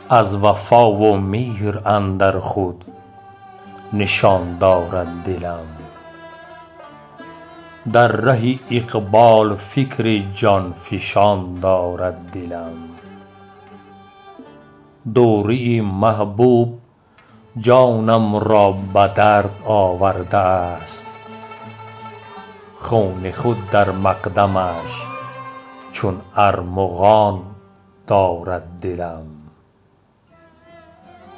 از وفا و مهر اندر خود نشان دارد دلم. در ره اقبال فکر جان فشان دارد دلم. دوره محبوب جانم را به درد آورده است، خون خود در مقدمش چون ارمغان دارد دلم.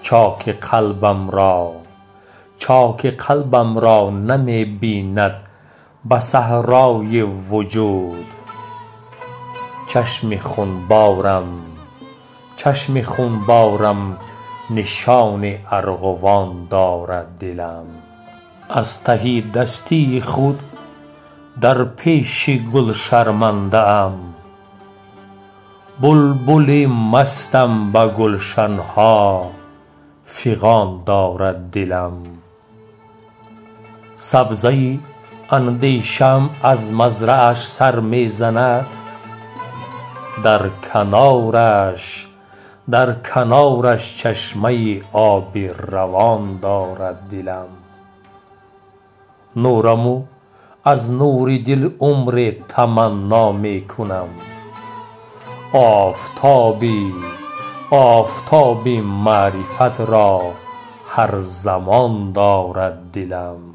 چاک قلبم را نمی بیند به صحرای وجود. چشم خونبارم نشان ارغوان دارد دلم. از ته دستی خود در پیش گل شرمنده ام، بلبل مستم به گلشن ها فغان دارد دلم. سبزه اندیشم از مزرعش سر می زند، در کنارش چشمه آب روان دارد دلم. نورمو از نور دل عمر تمنا می کنم، آفتابی معرفت را هر زمان دارد دلم.